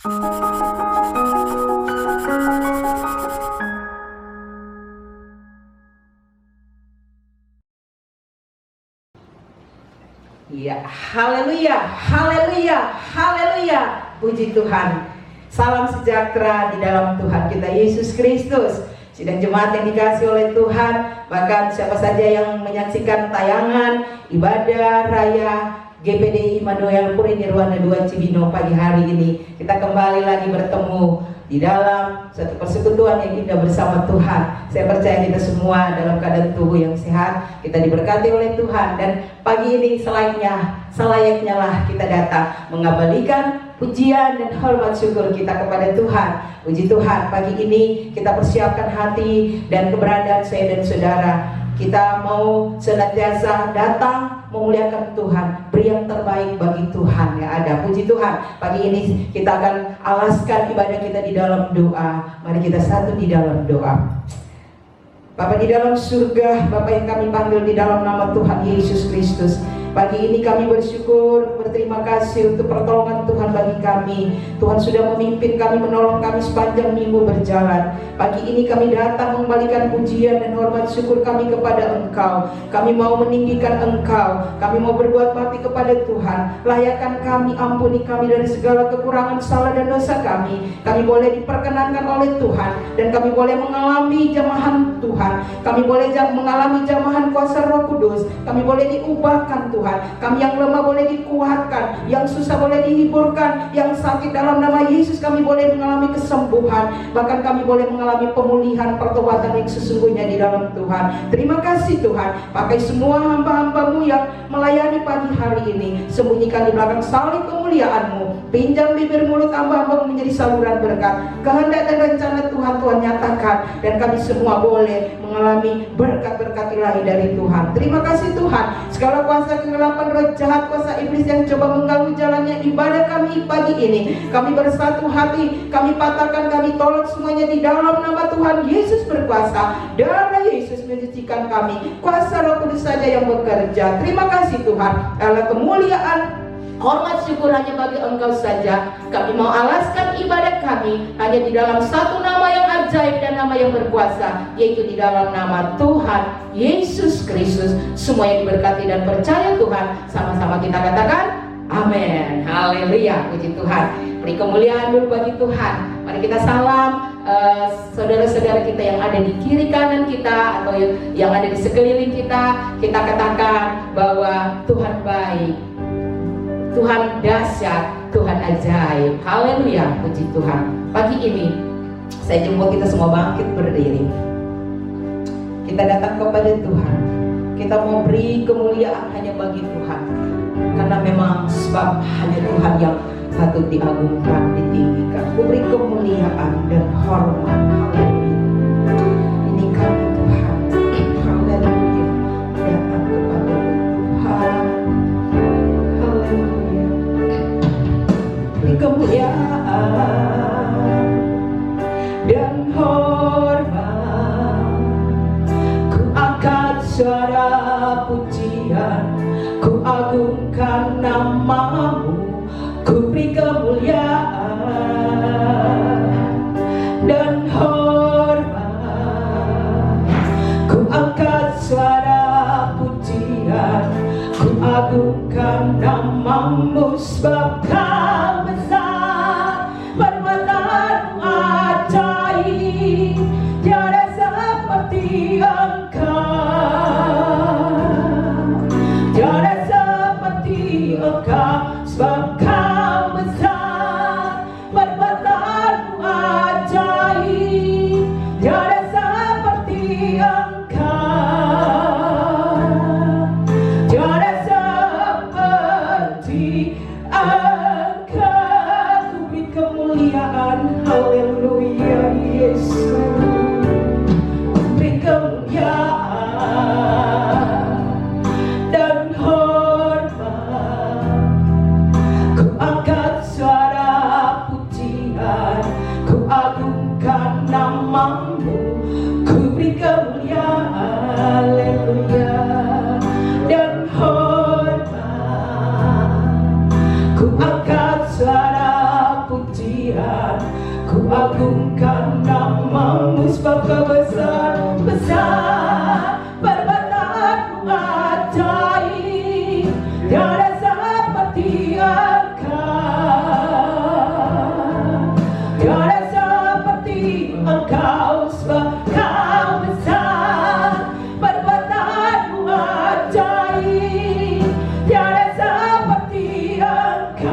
Ya, haleluya, haleluya, haleluya. Puji Tuhan. Salam sejahtera di dalam Tuhan kita Yesus Kristus. Sidang jemaat yang dikasihi oleh Tuhan, bahkan siapa saja yang menyaksikan tayangan ibadah raya GPDI Manuel Puri Nirwana 2 Cibinong pagi hari ini, kita kembali lagi bertemu di dalam satu persekutuan yang indah bersama Tuhan. Saya percaya kita semua dalam keadaan tubuh yang sehat, kita diberkati oleh Tuhan. Dan pagi ini selayaknya lah kita datang mengabadikan pujian dan hormat syukur kita kepada Tuhan. Puji Tuhan, pagi ini kita persiapkan hati dan keberadaan saya dan saudara. Kita mau senantiasa datang memuliakan Tuhan, beri yang terbaik bagi Tuhan yang ada. Puji Tuhan, pagi ini kita akan alaskan ibadah kita di dalam doa. Mari kita satu di dalam doa. Bapa di dalam surga, Bapa yang kami panggil di dalam nama Tuhan Yesus Kristus, pagi ini kami bersyukur, berterima kasih untuk pertolongan Tuhan bagi kami. Tuhan sudah memimpin kami, menolong kami sepanjang minggu berjalan. Pagi ini kami datang mengembalikan pujian dan hormat syukur kami kepada Engkau. Kami mau meninggikan Engkau, kami mau berbuat bakti kepada Tuhan. Layakkan kami, ampuni kami dari segala kekurangan, salah dan dosa kami. Kami boleh diperkenankan oleh Tuhan, dan kami boleh mengalami jamahan Tuhan. Kami boleh mengalami jamahan kuasa Roh Kudus. Kami boleh diubahkan Tuhan. Kami yang lemah boleh dikuatkan, yang susah boleh dihiburkan, yang sakit dalam nama Yesus kami boleh mengalami kesembuhan. Bahkan kami boleh mengalami pemulihan, pertobatan yang sesungguhnya di dalam Tuhan. Terima kasih Tuhan. Pakai semua hamba-hambamu yang melayani pagi hari ini, sembunyikan di belakang salib kemuliaan-Mu. Pinjam bibir mulut hamba-hambamu menjadi saluran berkat. Kehendak dan rencana Tuhan nyatakan, dan kami semua boleh mengalami berkat-berkat ilahi dari Tuhan. Terima kasih Tuhan. Segala kuasa kegelapan, roh jahat, kuasa iblis yang coba mengganggu jalannya ibadah kami pagi ini, kami bersatu hati, kami patahkan, kami tolak semuanya di dalam nama Tuhan Yesus berkuasa. Darah Yesus menyucikan kami, kuasa Roh Kudus saja yang bekerja. Terima kasih Tuhan. Allah kemuliaan, hormat syukur hanya bagi Engkau saja. Kami mau alaskan ibadah kami hanya di dalam satu nama yang ajaib dan nama yang berkuasa, yaitu di dalam nama Tuhan Yesus Kristus. Semua yang diberkati dan percaya Tuhan, sama-sama kita katakan amin. Haleluya, puji Tuhan. Beri kemuliaan dulu bagi Tuhan. Mari kita salam saudara-saudara kita yang ada di kiri kanan kita, atau yang ada di sekeliling kita. Kita katakan bahwa Tuhan baik, Tuhan dahsyat, Tuhan ajaib. Haleluya, puji Tuhan. Pagi ini saya jemput kita semua bangkit berdiri. Kita datang kepada Tuhan. Kita mau beri kemuliaan hanya bagi Tuhan, karena memang sebab hanya Tuhan yang patut diagungkan, ditinggikan. Beri kemuliaan dan hormat. Haleluya. Ini kami Tuhan. Haleluya. Datang kepada Tuhan. Haleluya. Beri kemuliaan dan hormat. Ku angkat suara pujian, ku agungkan nama-Mu. Ku beri kemuliaan dan hormat. Ku angkat suara pujian, ku agungkan nama-Mu. Sebab Kau besar, perbuatan-Mu ajaib, tiada seperti Engkau, tiada seperti Engkau. Sebab Kau besar, perbuatan-Mu ajaib, tiada seperti Engkau, tiada seperti Engkau. Ku beri kemuliaan, haleluya Yesus. Ku beri kemuliaan dan hormat. Ku angkat suara pujian, ku agungkan nama-Mu. Ku beri kemuliaan, haleluya, dan hormat. Ku angkat suara pujian, agungkan namamu sebab kau besar, besar. Perbuatanmu ajaib, tiada seperti Engkau, tiada seperti Engkau sebab kau besar. Perbuatanmu ajaib, tiada seperti Engkau,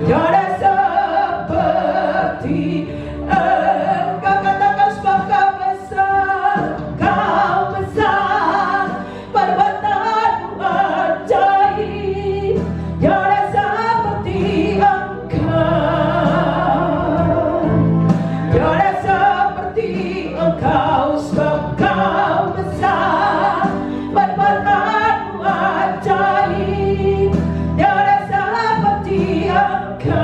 tiada seperti Engkau. Katakan sebab kau besar, kau besar. Perbuatanmu ajaib, tiada seperti Engkau, tiada seperti Engkau sebab kau besar. Perbuatanmu ajaib, tiada seperti Engkau,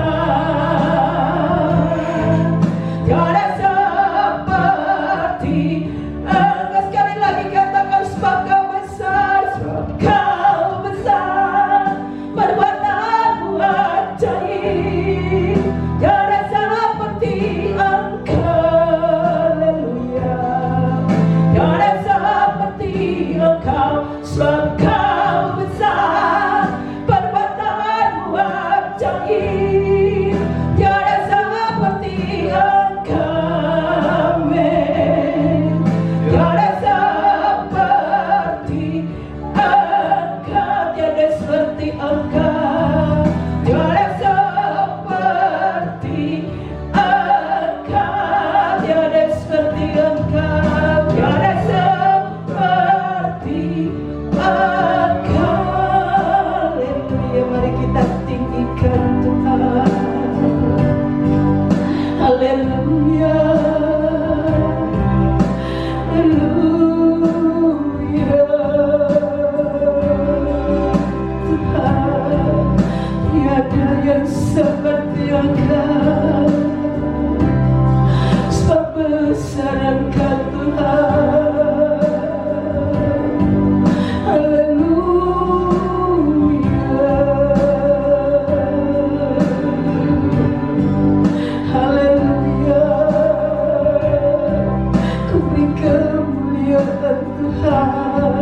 tiada seperti Engkau. Sekali lagi katakan sebab kau besar, sebab kau besar. Perbuatanmu ajaib, tiada seperti Engkau. Haleluya. Tiada seperti Engkau sebab kau besar. Perbuatanmu ajaib, tiada seperti Engkau. Amin. Tiada seperti Engkau, tiada seperti Engkau, tiada seperti Engkau, tiada seperti Engkau, tiada seperti Engkau. Haleluya, mari kita tinggikan Tuhan. Haleluya, haleluya. Tuhan, tiada yang seperti Engkau, sebab besar Engkau Tuhan. Haleluya, haleluya. Ku beri kemuliaan Tuhan.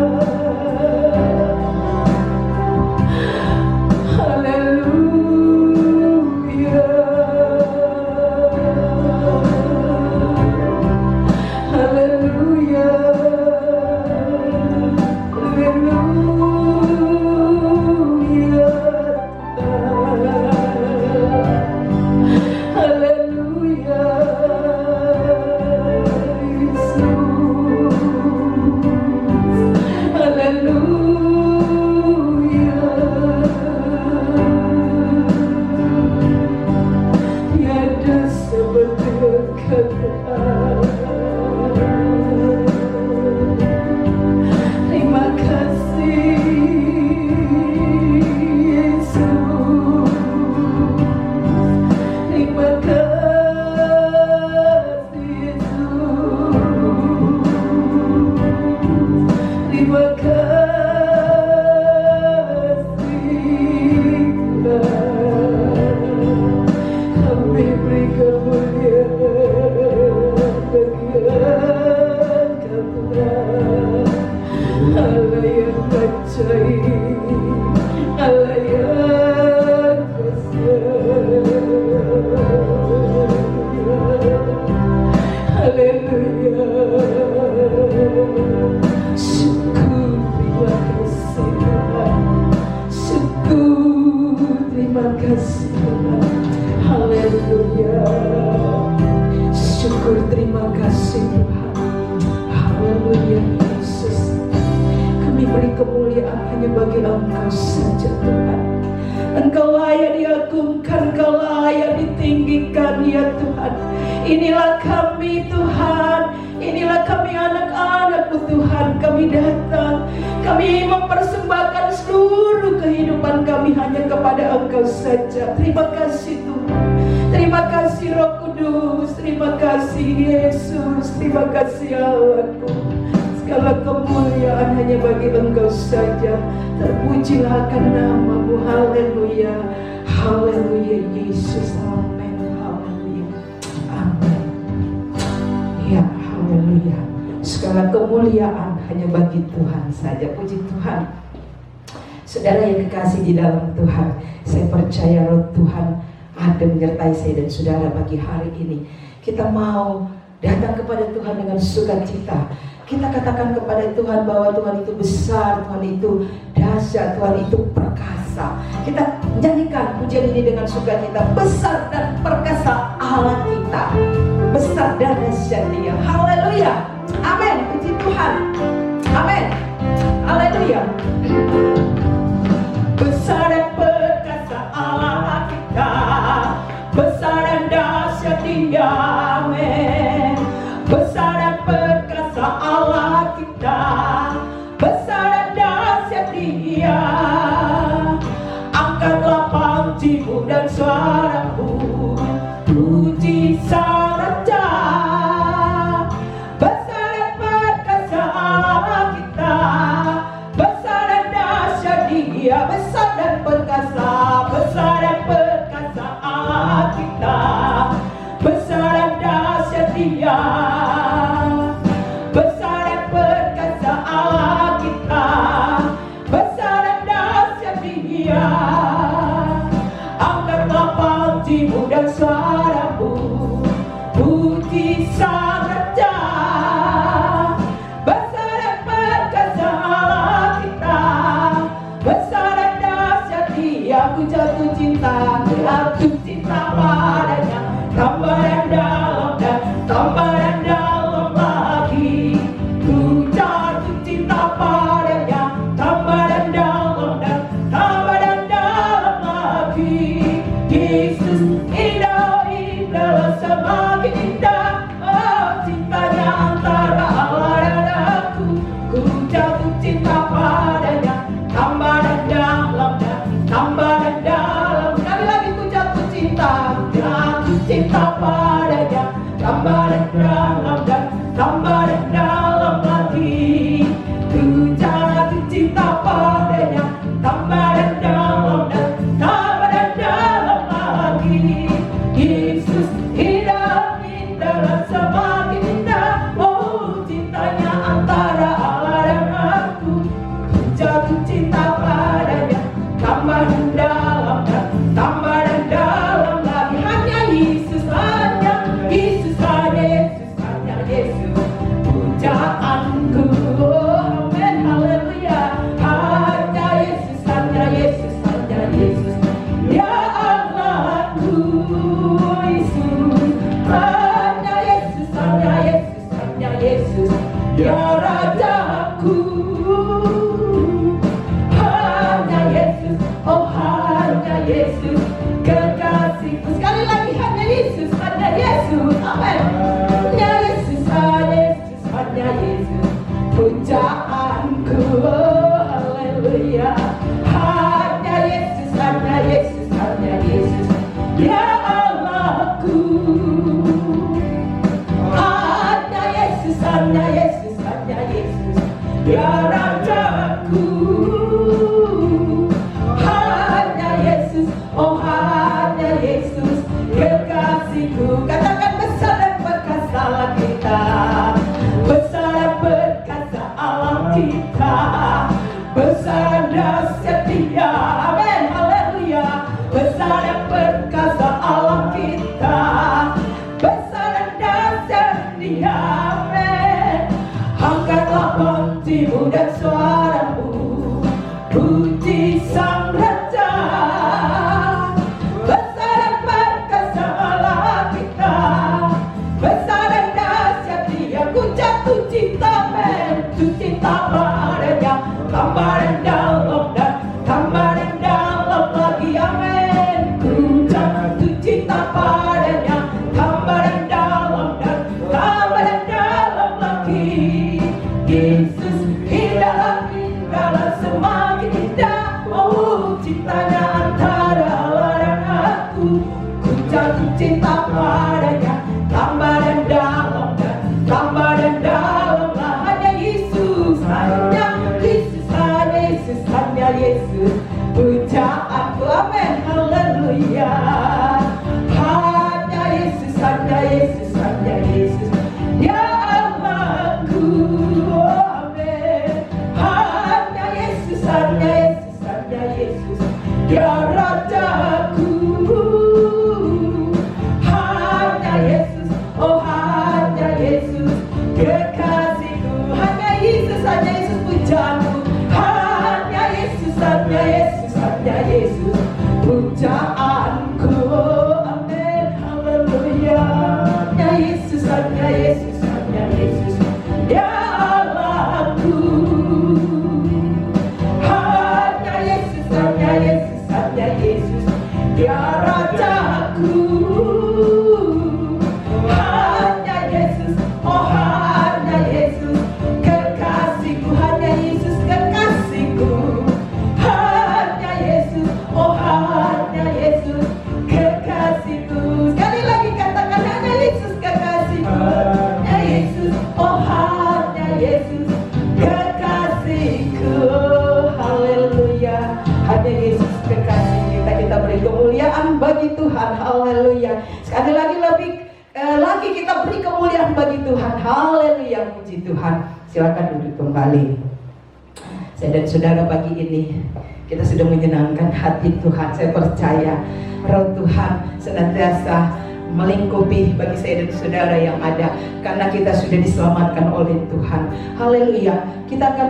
Haleluya, haleluya, haleluya. Haleluya, Yesus. Haleluya. Tiada seperti Engkau Tuhan. Terima kasih Yesus. Terima kasih Yesus. Terima kasih Tuhan. Kami beri kemuliaan bagi Engkau Tuhan. Allah yang ajaib, Allah yang besar. Haleluya. Syukur, terima kasih Tuhan. Syukur, terima kasih Tuhan. Haleluya. Syukur, terima kasih Tuhan. Haleluya Yesus. Kami beri kemuliaan hanya bagi Engkau saja Tuhan. Engkau layak diagungkan, Engkau layak ditinggikan ya Tuhan. Inilah kami Tuhan, inilah kami anak-anak-Mu Tuhan. Kami datang, kami mempersembahkan seluruh kehidupan kami hanya kepada Engkau saja. Terima kasih Tuhan, terima kasih Roh Kudus, terima kasih Yesus, terima kasih Allahku. Segala kemuliaan hanya bagi Engkau saja. Terpujilah akan nama-Mu. Haleluya. Haleluya Yesus, amin, haleluya, amin. Ya, haleluya. Segala kemuliaan hanya bagi Tuhan saja. Puji Tuhan. Saudara yang kekasih di dalam Tuhan, saya percaya roh Tuhan ada menyertai saya dan saudara pagi hari ini. Kita mau datang kepada Tuhan dengan sukacita. Kita katakan kepada Tuhan bahwa Tuhan itu besar, Tuhan itu dahsyat, Tuhan itu perkasa. Kita nyanyikan pujian ini dengan sukacita. Besar dan perkasa Allah kita, besar dan dahsyat Dia. Haleluya, amin. Puji Tuhan, amin, haleluya. Besar dan perkasa Allah kita, besar dan dahsyat Dia, amin. Besar dan perkasa Allah kita, besar dan dahsyat Dia. Angkatlah panjimu dan suaramu, puji Sang Raja. Besar dan perkasa Allah kita, besar dan dahsyat Dia. Besar dan perkasa, besar dan perkasa Allah kita, besar dan dahsyat Dia. Besar dan perkasa Allah kita, besar dan dahsyat Dia. Angkatlah panjimu dan suaramu, puji Sang Raja. Besar dan perkasa Allah kita, besar dan dahsyat Dia. Aku jatuh cinta, jatuh cinta padanya, tambah dan dalam dan tambah dan dalam lagi. Ku jatuh cinta padanya, tambah dan dalam dan tambah dan dalam lagi. Yesus indah, indah, semakin indah. Oh, cintanya antara Allah dan aku. Ku jatuh cinta padanya, tambah dan dalam dan tambah dan dalam. Sekali lagi ku jatuh cinta padanya, tambah dan dalam dan tambah dan dalam lagi. Ku jatuh cinta padanya, tambah dan dalam dan tambah dan dalam lagi. Yesus indah, indah dan semakin indah. Oh, cintanya antara Allah dan aku. Ku jatuh cinta padanya, tambah dan dalam dan tambah dan dalam lagi. Hanya Yesus, hanya Yesus, hanya Yesus, hanya Yesus. Pujaanku, oh, amin, haleluya. Hanya Yesus, hanya Yesus, hanya Yesus. Ya Allahku, Yesus. Hanya Yesus, hanya Yesus, hanya Yesus. Ya Rajaku, hanya Yesus, oh hanya Yesus, kekasihku. Sekali lagi, hanya Yesus, hanya Yesus, amin. Hanya Yesus, hanya Yesus, hanya Yesus. Pujaanku, oh, haleluya. Hanya Yesus, hanya Yesus, hanya Yesus. Ya Allahku, hanya Yesus, hanya Yesus, hanya Yesus. Ya Rajaku, hanya Yesus, oh hanya Yesus, kekasihku. Katakan besar dan perkasa Allah kita, besar dan perkasa Allah kita, besar dan dahsyat Dia, amin, haleluya. Besar dan perkasa Allah kita, besar dan dahsyat Dia, amin. Angkatlah panjimu dan suaramu, puji Sang Raja. Besar dan perkasa Allah kita, besar dan dahsyat Dia. Ku jatuh cinta, men, ku cinta padanya, tambah dan dalam dan tambah dan dalam lagi, amin. Ku jatuh cinta padanya, tambah dan dalam dan tambah dan dalam lagi. Yesus indah, indah, semakin indah. Oh, cintanya antara Allah dan aku. Ku jatuh cinta padanya, tambah dan dalam dan tambah dan dalam. Hanya Yesus, hanya Yesus, hanya Yesus, hanya Yesus. Pujaanku, amin, haleluya. Ya Rajaku, hanya Yesus, oh hanya Yesus, kekasihku, hanya Yesus pujaanku, hanya Yesus, hanya Yesus, hanya Yesus, pujaanku, amin, haleluya, hanya Yesus, hanya Yesus, hanya Yesus, ya Allahku, hanya Yesus, hanya Yesus, hanya Yesus, ya Rajaku, hanya Yesus, oh hanya Yesus, kekasihku, hanya Yesus, kekasihku, hanya Yesus, oh hanya Yesus, kekasihku. Sekali lagi katakan, hanya Yesus, kekasihku, hanya Yesus, oh hanya Yesus, kekasihku. Haleluya, hanya Yesus kekasih kita. Kita beri kemuliaan bagi Tuhan. Haleluya. Sekali lagi lagi kita beri kemuliaan bagi Tuhan. Haleluya, puji Tuhan. Silakan duduk kembali. Saya dan saudara, pagi ini kita sudah menyenangkan hati Tuhan. Saya percaya Roh Tuhan senantiasa melingkupi bagi saya dan saudara yang ada, karena kita sudah diselamatkan oleh Tuhan. Haleluya. Kita akan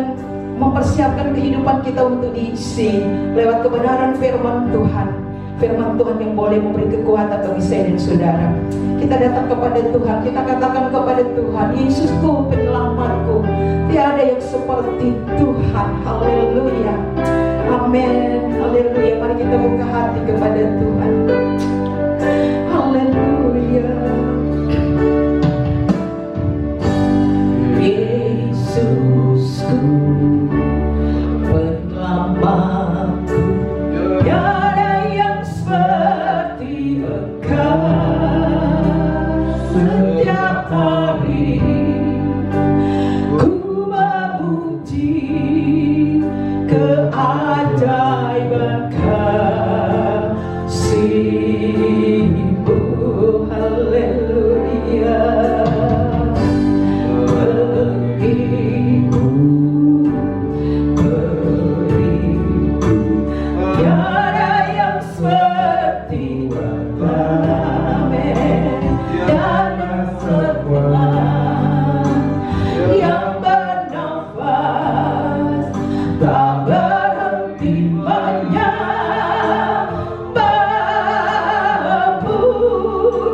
mempersiapkan kehidupan kita untuk diisi lewat kebenaran firman Tuhan. Firman Tuhan yang boleh memberi kekuatan bagi saya dan saudara. Kita datang kepada Tuhan, kita katakan kepada Tuhan, Yesusku, penyelamatku, tiada yang seperti Tuhan. Haleluya, amin, haleluya. Mari kita buka hati kepada Tuhan. Haleluya. Yesusku, penyelamatku, tiada yang seperti Engkau. Setiap hari ku memuji keajaiban kasih-Mu. Haleluya. Beriku, tiada yang seperti Amin. Dan sebuah yang bernafas tak berhenti menyambamu.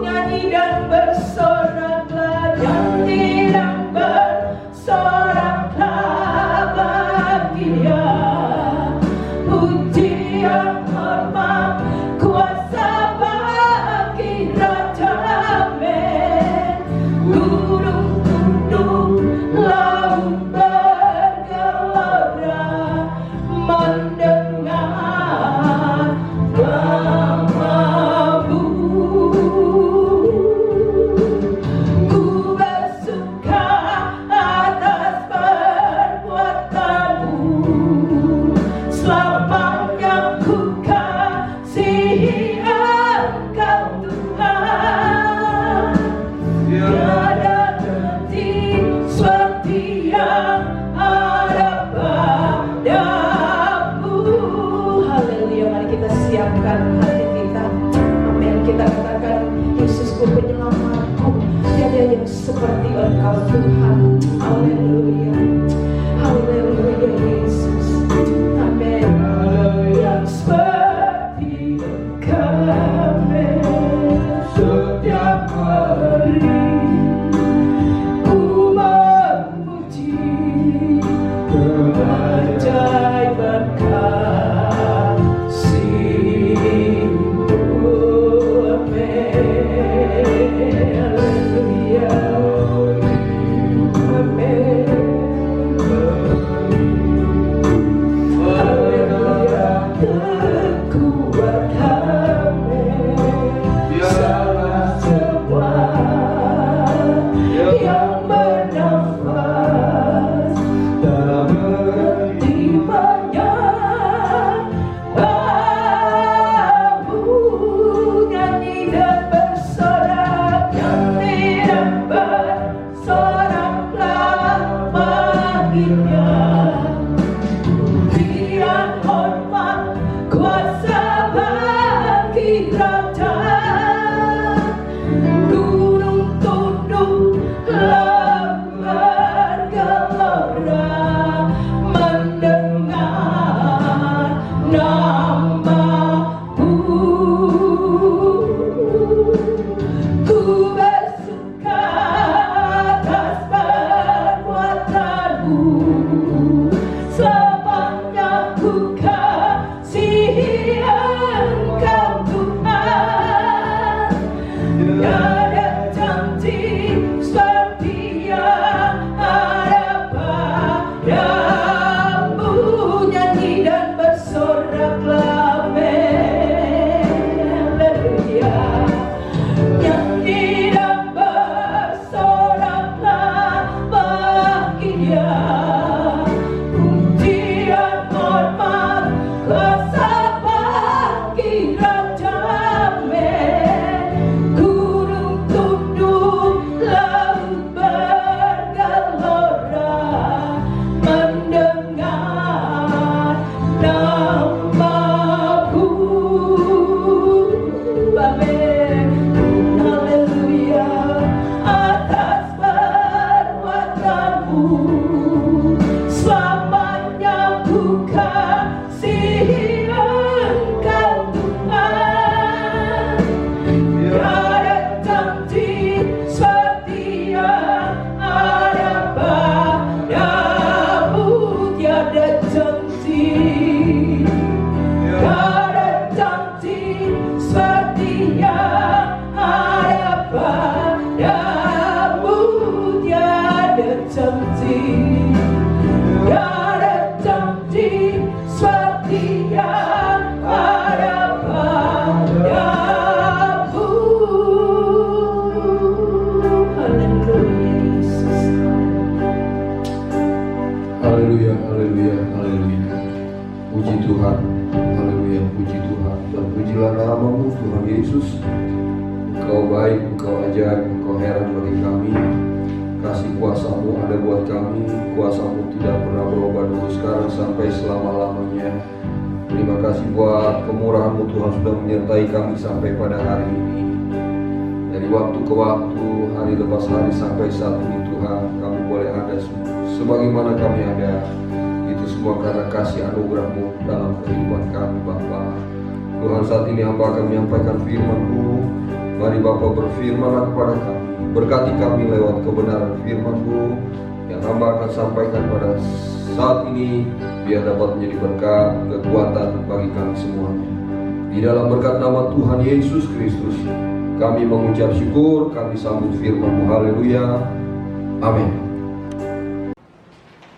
Nyanyi dan bersoraklah, nyanyi dan bersoraklah bagi Dia. Pujian, hormat, kuasa bagi Raja. Amin. Gunung tunduk, laut bergelora mendengar namamu. Ku bersuka atas perbuatanmu, selamanya ku kasihi Engkau Tuhan. Tiada henti seperti yang ada padamu. Haleluya, mari kita siapkan hati kita. Amin. Kita katakan, Yesusku, penyelamatku, tiada yang seperti Engkau Tuhan. Haleluya, haleluya Yesus. Amin. Yang seperti Engkau. Amin. Setiap hari ku memuji keajaiban kasih. Terpujilah namamu Tuhan Yesus. Engkau baik, Engkau ajaib, Engkau heran bagi kami. Kasih kuasa-Mu ada buat kami. Kuasa-Mu tidak pernah berubah dulu, sekarang sampai selama-lamanya. Terima kasih buat kemurahan-Mu Tuhan sudah menyertai kami sampai pada hari ini. Dari waktu ke waktu, hari lepas hari sampai saat ini Tuhan, kami boleh ada sebagaimana kami ada. Itu semua karena kasih anugerah-Mu dalam kehidupan kami Bapa. Tuhan, saat ini hamba akan menyampaikan firman-Mu. Mari Bapa berfirmanlah kepada kami. Berkati kami lewat kebenaran firman-Mu yang hamba akan sampaikan pada saat ini, biar dapat menjadi berkat, kekuatan bagi kami semuanya. Di dalam berkat nama Tuhan Yesus Kristus, kami mengucap syukur, kami sambut firman-Mu. Haleluya. Amin.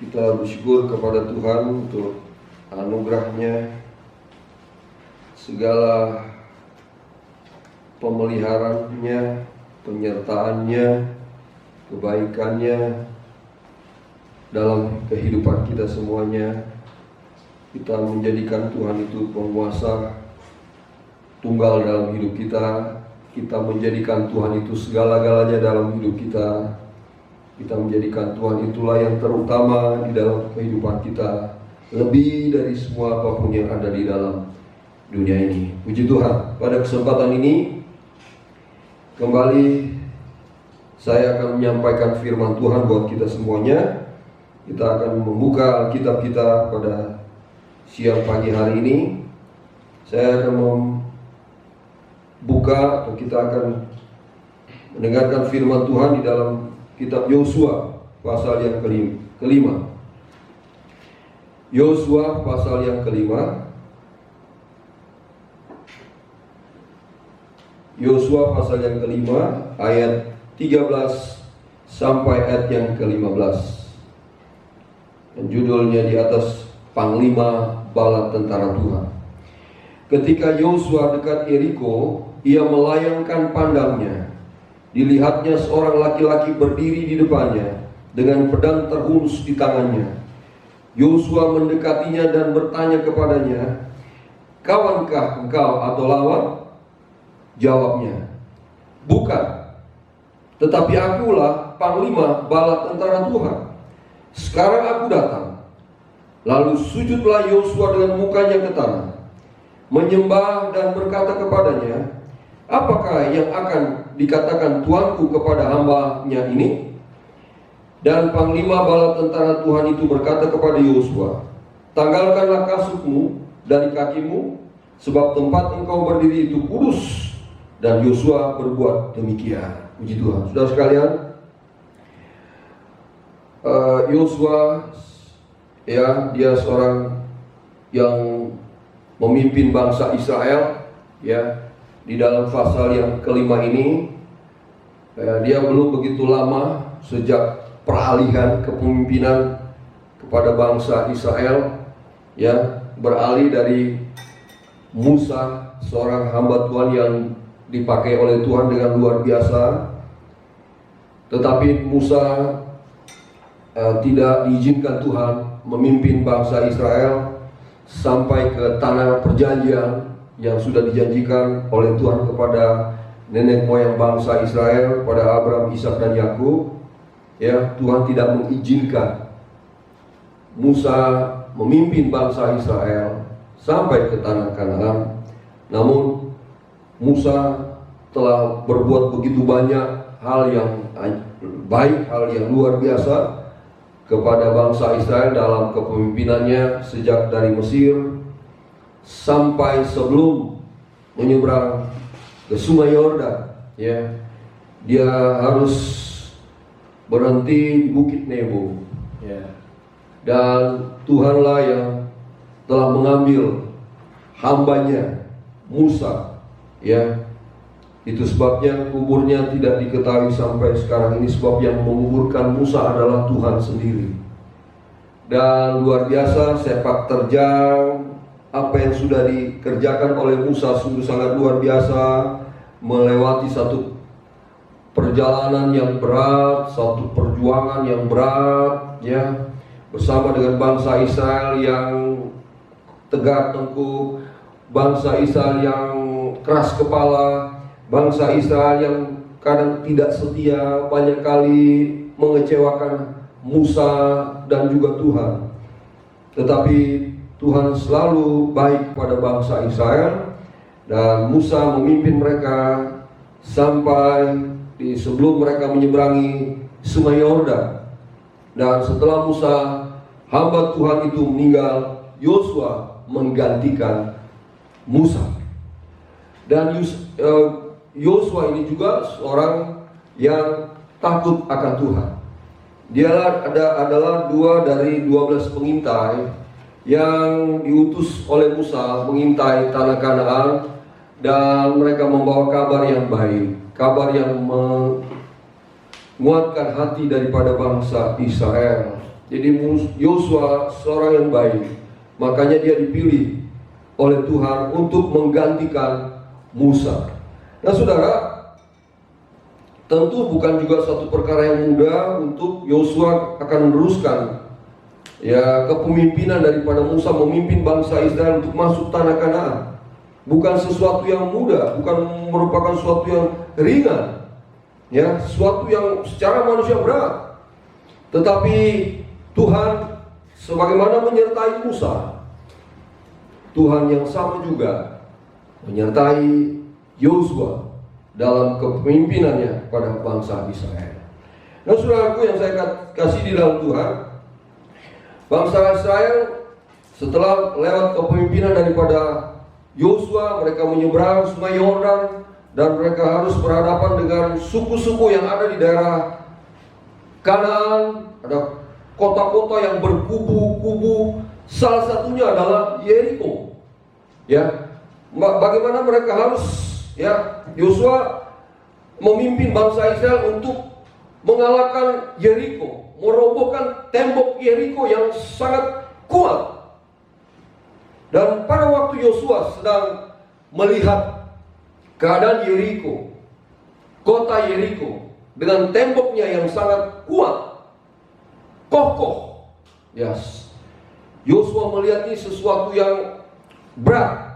Kita bersyukur kepada Tuhan untuk anugerah-Nya, segala pemeliharaannya, penyertaannya, kebaikannya dalam kehidupan kita semuanya. Kita menjadikan Tuhan itu penguasa tunggal dalam hidup kita. Kita menjadikan Tuhan itu segala-galanya dalam hidup kita. Kita menjadikan Tuhan itulah yang terutama di dalam kehidupan kita, lebih dari semua apapun yang ada di dalam dunia ini. Puji Tuhan, pada kesempatan ini kembali saya akan menyampaikan firman Tuhan buat kita semuanya. Kita akan membuka Alkitab kita pada siang pagi hari ini. Saya akan membuka, atau kita akan mendengarkan firman Tuhan di dalam kitab Yosua pasal yang kelima. Yosua pasal yang kelima. Yosua pasal yang kelima ayat 13 sampai ayat yang ke-15. Dan judulnya di atas, Panglima Bala Tentara Tuhan. Ketika Yosua dekat Yeriko, ia melayangkan pandangnya. Dilihatnya seorang laki-laki berdiri di depannya dengan pedang terhunus di tangannya. Yosua mendekatinya dan bertanya kepadanya, "Kawankah engkau atau lawan?" Jawabnya, "Bukan, tetapi akulah panglima bala tentara Tuhan. Sekarang aku datang." Lalu sujudlah Yosua dengan mukanya ke tanah, menyembah dan berkata kepadanya, "Apakah yang akan dikatakan Tuanku kepada hamba-Nya ini?" Dan panglima bala tentara Tuhan itu berkata kepada Yosua, "Tanggalkanlah kasutmu dari kakimu, sebab tempat engkau berdiri itu kudus." Dan Yosua berbuat demikian. Puji Tuhan. Saudara sekalian, Yosua, ya, dia seorang yang memimpin bangsa Israel, ya. Di dalam pasal yang kelima ini, dia belum begitu lama sejak peralihan kepemimpinan kepada bangsa Israel, ya, beralih dari Musa, seorang hamba Tuhan yang dipakai oleh Tuhan dengan luar biasa. Tetapi Musa tidak diizinkan Tuhan memimpin bangsa Israel sampai ke tanah perjanjian yang sudah dijanjikan oleh Tuhan kepada nenek moyang bangsa Israel, pada Abraham, Ishak dan Yakub. Ya, Tuhan tidak mengizinkan Musa memimpin bangsa Israel sampai ke tanah Kanaan. Namun Musa telah berbuat begitu banyak hal yang baik, hal yang luar biasa kepada bangsa Israel dalam kepemimpinannya sejak dari Mesir sampai sebelum menyeberang ke Sungai Yordan. Ya, dia harus berhenti di Bukit Nebo. Ya. Dan Tuhanlah yang telah mengambil hambanya Musa. Ya, itu sebabnya kuburnya tidak diketahui sampai sekarang ini, sebab yang menguburkan Musa adalah Tuhan sendiri. Dan luar biasa sepak terjang apa yang sudah dikerjakan oleh Musa, sungguh sangat luar biasa, melewati satu perjalanan yang berat, satu perjuangan yang berat, ya, bersama dengan bangsa Israel yang tegak tengkuk, bangsa Israel yang keras kepala, bangsa Israel yang kadang tidak setia, banyak kali mengecewakan Musa dan juga Tuhan. Tetapi Tuhan selalu baik kepada bangsa Israel, dan Musa memimpin mereka sampai sebelum mereka menyeberangi Sungai Yordan. Dan setelah Musa, hamba Tuhan itu meninggal, Yosua menggantikan Musa. Dan Yosua ini juga seorang yang takut akan Tuhan. Dia adalah 2 dari 12 pengintai yang diutus oleh Musa mengintai tanah Kanaan, dan mereka membawa kabar yang baik, kabar yang menguatkan hati daripada bangsa Israel. Jadi Yosua seorang yang baik, makanya dia dipilih oleh Tuhan untuk menggantikan Musa. Nah saudara, tentu bukan juga satu perkara yang mudah untuk Yosua akan meneruskan kepemimpinan daripada Musa memimpin bangsa Israel untuk masuk tanah Kanaan. Bukan sesuatu yang mudah, bukan merupakan sesuatu yang ringan, sesuatu yang secara manusia berat. Tetapi Tuhan sebagaimana menyertai Musa, Tuhan yang sama juga menyertai Yosua dalam kepemimpinannya pada bangsa Israel. Nah saudaraku yang saya kasih di dalam Tuhan, bangsa Israel setelah lewat kepemimpinan daripada Yosua, mereka menyeberang Sungai Yordan, dan mereka harus berhadapan dengan suku-suku yang ada di daerah Kanaan. Ada kota-kota yang berkubu-kubu, salah satunya adalah Yeriko. Bagaimana mereka harus Yosua memimpin bangsa Israel untuk mengalahkan Yeriko, merobohkan tembok Yeriko yang sangat kuat. Dan pada waktu Yosua sedang melihat keadaan Yeriko, kota Yeriko dengan temboknya yang sangat kuat, kokoh, Yosua melihat ini sesuatu yang berat.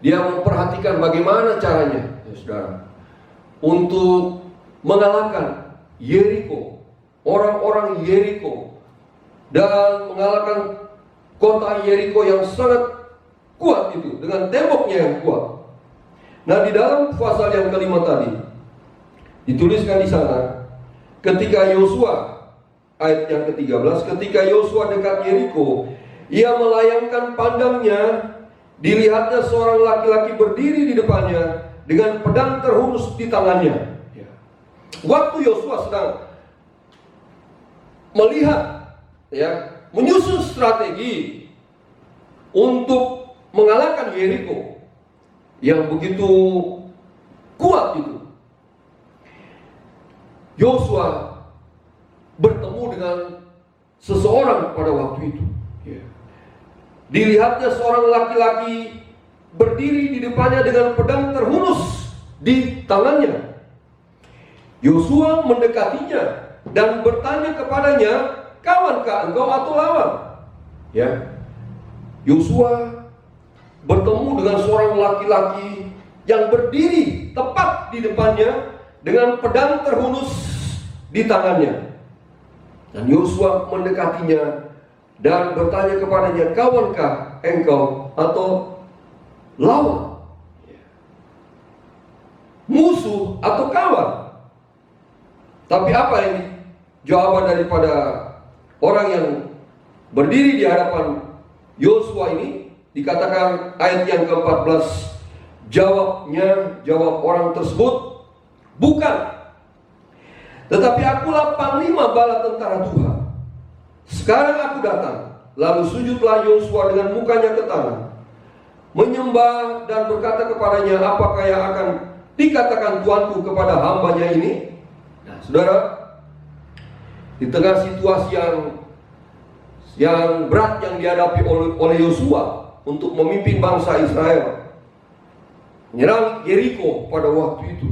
Dia memperhatikan bagaimana caranya, saudara, untuk mengalahkan Yeriko, orang-orang Yeriko, dan mengalahkan kota Yeriko yang sangat kuat itu dengan temboknya yang kuat. Nah, di dalam pasal yang kelima tadi dituliskan di sana, ketika Yosua, ayat yang ke-13, ketika Yosua dekat Yeriko, ia melayangkan pandangnya, dilihatnya seorang laki-laki berdiri di depannya dengan pedang terhunus di tangannya. Waktu Yosua sedang melihat, menyusun strategi untuk mengalahkan Yeriko yang begitu kuat itu, Yosua bertemu dengan seseorang pada waktu itu. Dilihatnya seorang laki-laki berdiri di depannya dengan pedang terhunus di tangannya. Yosua mendekatinya dan bertanya kepadanya, "Kawankah engkau atau lawan?" Yosua bertemu dengan seorang laki-laki yang berdiri tepat di depannya dengan pedang terhunus di tangannya. Dan Yosua mendekatinya dan bertanya kepadanya, "Kawankah engkau atau lawan?" Musuh atau kawan? Tapi apa yang jawaban daripada orang yang berdiri di hadapan Yosua ini? Dikatakan ayat yang ke-14, jawab orang tersebut, "Bukan, tetapi akulah panglima bala tentara Tuhan. Sekarang aku datang." Lalu sujudlah Yosua dengan mukanya ke tanah, menyembah dan berkata kepadanya, "Apakah yang akan dikatakan Tuanku kepada hambanya ini?" Nah, saudara, di tengah situasi yang berat yang dihadapi oleh Yosua untuk memimpin bangsa Israel menyerang Yeriko pada waktu itu,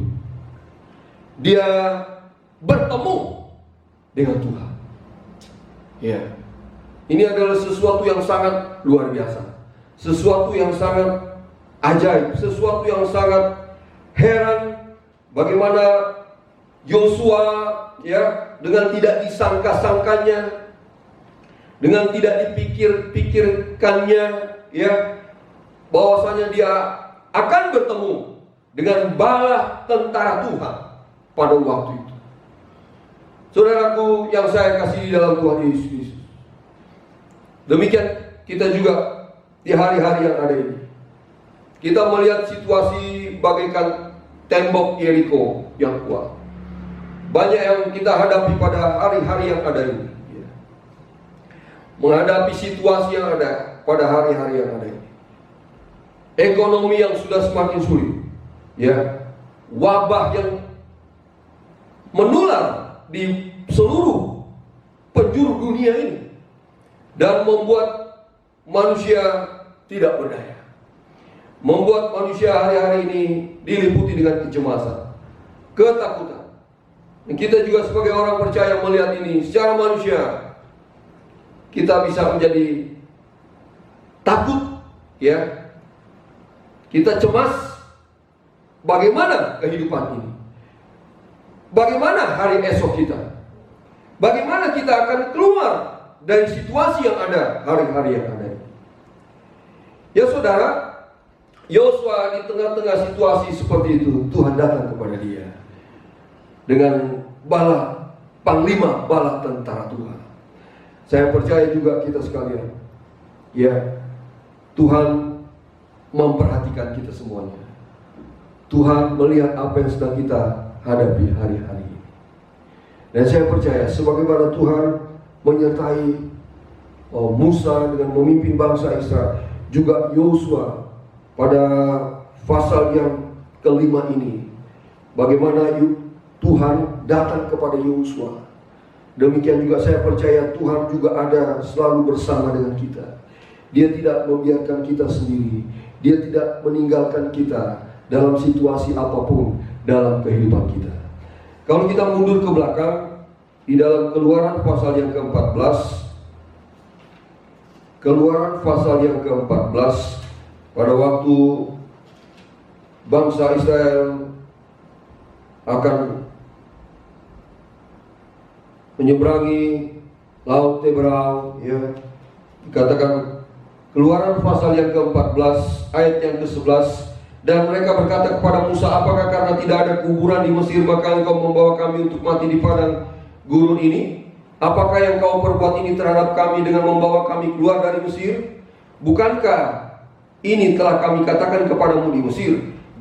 dia bertemu dengan Tuhan. Ini adalah sesuatu yang sangat luar biasa, sesuatu yang sangat ajaib, sesuatu yang sangat heran bagaimana Yosua ya dengan tidak disangka-sangkanya, dengan tidak dipikir-pikirkannya ya, bahwasanya dia akan bertemu dengan bala tentara Tuhan pada waktu itu. Saudaraku yang saya kasih di dalam Tuhan Yesus Kristus, demikian kita juga di hari-hari yang ada ini. Kita melihat situasi bagaikan tembok Yeriko yang kuat. Banyak yang kita hadapi pada hari-hari yang ada ini. Menghadapi situasi yang ada pada hari-hari yang ada ini. Ekonomi yang sudah semakin sulit, ya, wabah yang menular di seluruh penjuru dunia ini dan membuat manusia tidak berdaya, membuat manusia hari-hari ini diliputi dengan kecemasan, ketakutan. Dan kita juga sebagai orang percaya melihat ini secara manusia, kita bisa menjadi takut, ya. Kita cemas bagaimana kehidupan ini, bagaimana hari esok kita, bagaimana kita akan keluar dari situasi yang ada, hari-hari yang ada ini. Ya saudara, Yosua di tengah-tengah situasi seperti itu, Tuhan datang kepada dia dengan bala panglima bala tentara Tuhan. Saya percaya juga kita sekalian, ya, Tuhan memperhatikan kita semuanya. Tuhan melihat apa yang sedang kita hadapi hari-hari ini. Dan saya percaya sebagaimana Tuhan menyertai Musa dengan memimpin bangsa Israel, juga Yosua pada pasal yang kelima ini, bagaimana Tuhan datang kepada Yosua. Demikian juga saya percaya Tuhan juga ada selalu bersama dengan kita. Dia tidak membiarkan kita sendiri. Dia tidak meninggalkan kita dalam situasi apapun dalam kehidupan kita. Kalau kita mundur ke belakang di dalam Keluaran pasal yang ke-14, Keluaran pasal yang ke-14, pada waktu bangsa Israel akan menyeberangi Laut Teberau, ya, dikatakan Keluaran pasal yang ke-14 ayat yang ke-11, dan mereka berkata kepada Musa, apakah karena tidak ada kuburan di Mesir maka engkau membawa kami untuk mati di padang gurun ini? Apakah yang kau perbuat ini terhadap kami dengan membawa kami keluar dari Mesir? Bukankah ini telah kami katakan kepadamu di Mesir,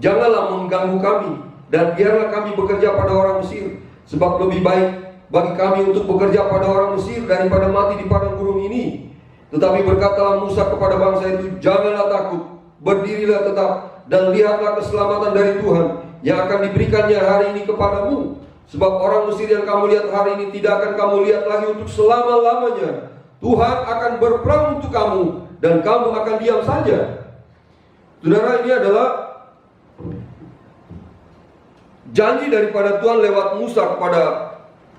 janganlah mengganggu kami, dan biarlah kami bekerja pada orang Mesir, sebab lebih baik bagi kami untuk bekerja pada orang Mesir daripada mati di padang gurun ini. Tetapi berkatalah Musa kepada bangsa itu, janganlah takut, berdirilah tetap, dan lihatlah keselamatan dari Tuhan yang akan diberikannya hari ini kepadamu. Sebab orang Mesir yang kamu lihat hari ini tidak akan kamu lihat lagi untuk selama-lamanya. Tuhan akan berperang untuk kamu, dan kamu akan diam saja. Saudara, ini adalah janji daripada Tuhan lewat Musa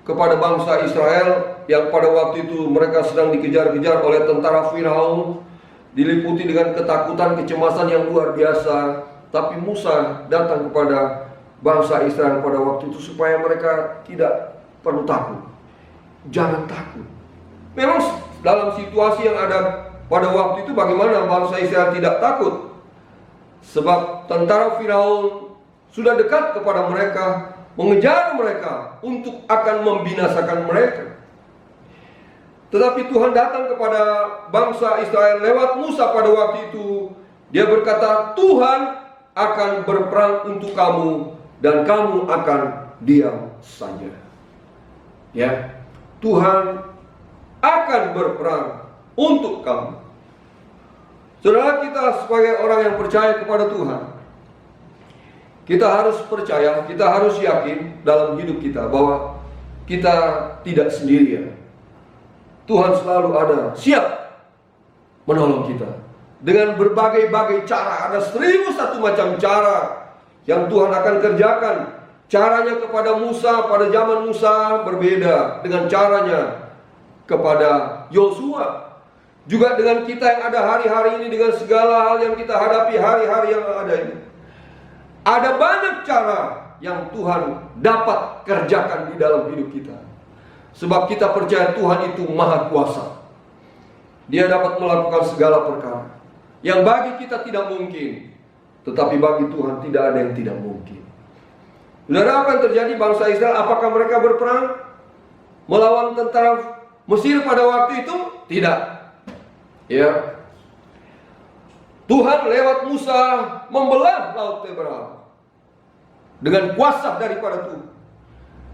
kepada bangsa Israel yang pada waktu itu mereka sedang dikejar-kejar oleh tentara Firaun, diliputi dengan ketakutan, kecemasan yang luar biasa. Tapi Musa datang kepada bangsa Israel pada waktu itu supaya mereka tidak perlu takut. Jangan takut. Memang dalam situasi yang ada pada waktu itu, bagaimana bangsa Israel tidak takut? Sebab tentara Firaun sudah dekat kepada mereka, mengejar mereka untuk akan membinasakan mereka. Tetapi Tuhan datang kepada bangsa Israel lewat Musa pada waktu itu. Dia berkata, Tuhan akan berperang untuk kamu, dan kamu akan diam saja. Ya, Tuhan akan berperang untuk kamu. Saudara, kita sebagai orang yang percaya kepada Tuhan, kita harus percaya, kita harus yakin dalam hidup kita bahwa kita tidak sendirian. Tuhan selalu ada, siap menolong kita dengan berbagai-bagai cara. Ada 1001 macam cara yang Tuhan akan kerjakan. Caranya kepada Musa pada zaman Musa berbeda dengan caranya kepada Yosua. Juga dengan kita yang ada hari-hari ini, dengan segala hal yang kita hadapi hari-hari yang ada ini. Ada banyak cara yang Tuhan dapat kerjakan di dalam hidup kita. Sebab kita percaya Tuhan itu maha kuasa. Dia dapat melakukan segala perkara yang bagi kita tidak mungkin, tetapi bagi Tuhan tidak ada yang tidak mungkin. Saudara, apa yang terjadi bangsa Israel? Apakah mereka berperang melawan tentara Mesir pada waktu itu? Tidak. Ya. Tuhan lewat Musa membelah laut Teberau dengan kuasa daripada Tuhan.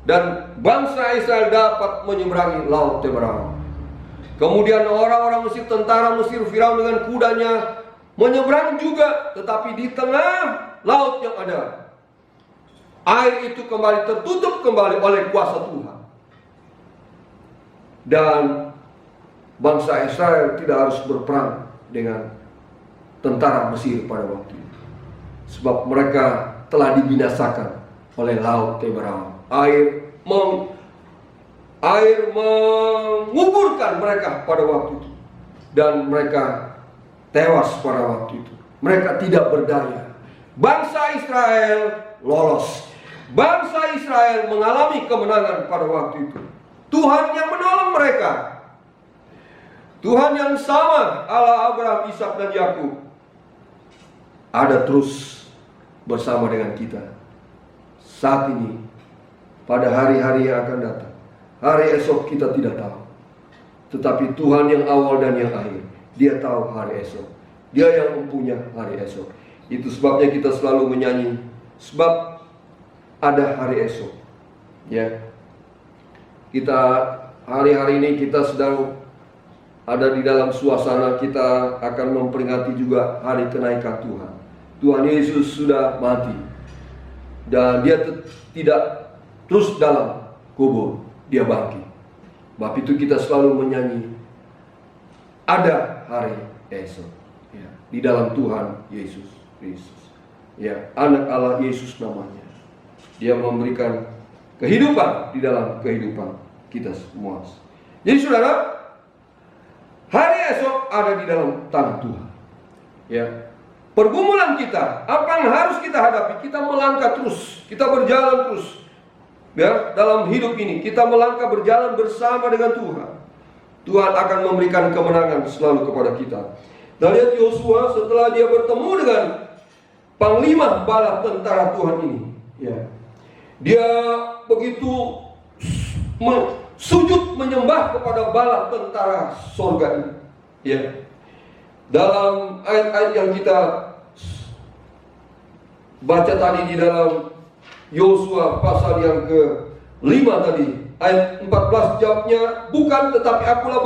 Dan bangsa Israel dapat menyeberangi laut Teberau. Kemudian orang-orang Mesir, tentara Mesir, Firaun dengan kudanya menyeberang juga. Tetapi di tengah laut yang ada, air itu kembali tertutup kembali oleh kuasa Tuhan. Dan bangsa Israel tidak harus berperang dengan tentara Mesir pada waktu itu. Sebab mereka telah dibinasakan oleh laut Teberau. Air menguburkan mereka pada waktu itu. Dan mereka tewas pada waktu itu. Mereka tidak berdaya. Bangsa Israel lolos. Bangsa Israel mengalami kemenangan pada waktu itu. Tuhan yang menolong mereka. Tuhan yang sama, Allah Abraham, Ishak dan Yakub, ada terus bersama dengan kita saat ini, pada hari-hari yang akan datang. Hari esok kita tidak tahu, tetapi Tuhan yang awal dan yang akhir, Dia tahu hari esok. Dia yang mempunyai hari esok. Itu sebabnya kita selalu menyanyi, sebab ada hari esok. Ya, kita hari-hari ini kita sedang ada di dalam suasana kita akan memperingati juga hari kenaikan Tuhan. Tuhan Yesus sudah mati dan Dia tidak terus dalam kubur, Dia bangkit. Sebab itu kita selalu menyanyi, ada hari esok, ya, di dalam Tuhan Yesus Kristus. Ya, anak Allah Yesus namanya. Dia memberikan kehidupan di dalam kehidupan kita semua. Jadi saudara, hari esok ada di dalam tangan Tuhan. Ya, pergumulan kita, apa yang harus kita hadapi? Kita melangkah terus, kita berjalan terus. Ya, dalam hidup ini kita melangkah berjalan bersama dengan Tuhan. Tuhan akan memberikan kemenangan selalu kepada kita. Dan lihat Yosua setelah dia bertemu dengan panglima bala tentara Tuhan ini, ya, dia begitu sujud menyembah kepada bala tentara sorga ini. Ya, dalam ayat-ayat yang kita baca tadi di dalam Yosua pasal yang ke-5 tadi, ayat 14, jawabnya, bukan, tetapi akulah